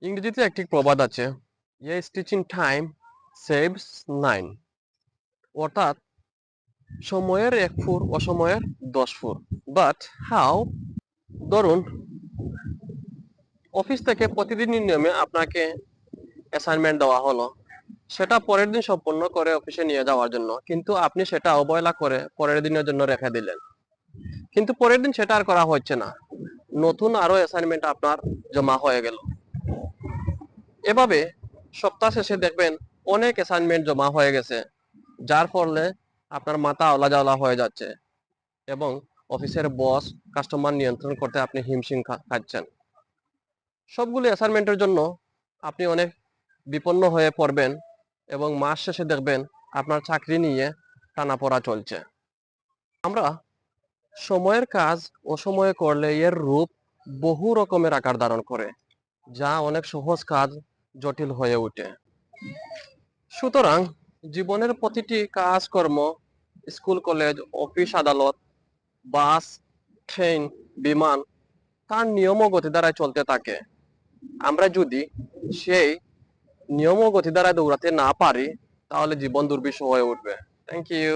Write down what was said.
ইংরেজিতে একটি প্রবাদ আছে, এ স্টিচিং টাইম সেভস নাইন, অর্থাৎ সময়ের 1 ফুট অসময়ের 10 ফুট। But how? ধরুন, অফিস থেকে প্রতিদিনের নিয়মে আপনাকে অ্যাসাইনমেন্ট দেওয়া হলো, সেটা পরের দিন সম্পন্ন করে অফিসে নিয়ে যাওয়ার জন্য, কিন্তু আপনি সেটা অবহেলা করে পরের দিনের জন্য রেখে দিলেন। কিন্তু পরের দিন সেটা আর করা হচ্ছে না, নতুন আরো অ্যাসাইনমেন্ট আপনার জমা হয়ে গেল। এভাবে সপ্তাহ শেষে দেখবেন অনেক অ্যাসাইনমেন্ট জমা হয়ে গেছে, যার ফলে আপনার মাথা আওলাজাওলা হয়ে যাচ্ছে এবং অফিসের বস, কাস্টমার নিয়ন্ত্রণ করতে আপনি হিমশিম খাচ্ছেন। সবগুলো অ্যাসাইনমেন্টের জন্য আপনি অনেক বিপন্ন হয়ে পড়বেন এবং মাস শেষে দেখবেন আপনার চাকরি নিয়ে টানাপোড়া চলছে। আমরা সময়ের কাজ অসময়ে করলে এর রূপ বহু রকমের আকার ধারণ করে, যা অনেক সহজ কাজ জটিল হয়ে ওঠে। সুতরাং জীবনের প্রতিটি কাজকর্ম, স্কুল কলেজ অফিস আদালত, বাস, ট্রেন, বিমান, তার নিয়ম ও গতি দ্বারাই চলতে থাকে। আমরা যদি সেই নিয়ম ও গতি দ্বারা দৌড়াতে না পারি, তাহলে জীবন দুর্বিষহ হয়ে উঠবে। Thank you.